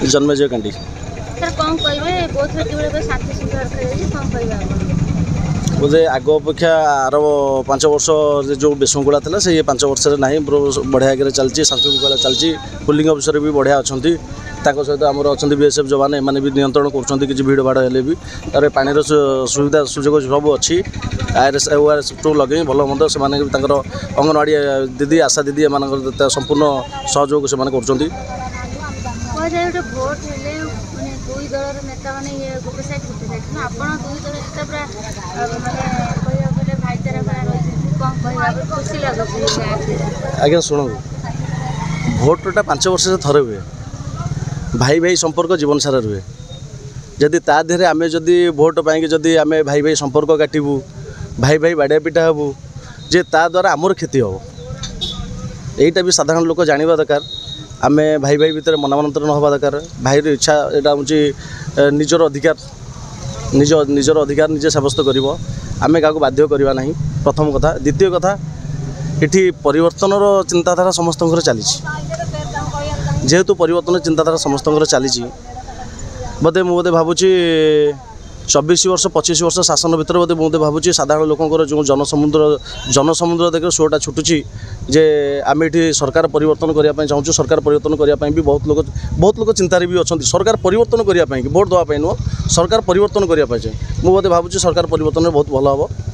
Janmejay Kandi sir कौन कहबे बहुत बेले शांति सुंदर रखा कौन कहबे आप बोधे आग अपेक्षा आर 5 वर्ष जो विशृंखला था से 5 वर्ष ना बढ़िया आगे चलती शांति श्रृंखला चलती पुलिंग अफिसर भी बढ़िया अच्छा सहित आमर अच्छा बीएसएफ जवान एम भी नियंत्रण कर भिड़ भाड़ हेल्ले भी तार पानी सुविधा सुजोग सब अच्छी ORS टू लगे भल मंद से अंगनवाड़ी दीदी आशा दीदी एम संपूर्ण सहयोग से कर भोट हेले माने दुई दलर नेता माने ये गोटे साइड गोटे साइड ना आपण दुई दल नेता पूरा माने कहया गले भाईचारा वाला रही कोन कहया खुशी लागो आज्ञा शुणु भोटा 5 वर्ष से थरे हुए भाई भाई संपर्क जीवन सारा रुहे जदि ता देहरे आमे जदि भोट पाई जदि आमे भाई भाई संपर्क काटबू भाई भाई बाड़िया पिटा हेबू जे ता द्वारा आमर क्षति हो यहीटा भी साधारण लोक जाना दरकार आमे भाई भाई भितर मनामंत्र न होगा दरकार भाई इच्छा यहाँ हूँ निजर अधिकार निजर अधिकार निजे सब्यस्त कर आम क्या बाध्य करवा ना प्रथम कथा द्वितीय कथा ये परिवर्तन चिंताधारा समस्त चली जेहेतु परिवर्तन चिंताधारा समस्त चली बोधे मुझे भावुची 24 वर्ष 25 वर्ष शासन भितर बोधे मुझे भावुची साधारण लोकंर जो जनसमुद्र देख शोटा छुटुची जे आम ये सरकार परिवर्तन करने चाहूँ सरकार परिवर्तन करने भी बहुत लोग चिंतार भी अच्छा सरकार परिवर्तन करने भोट देवाई नुह सरकार परिवर्तन करने मुझे भावुची सरकार परिवर्तन बहुत भल हम।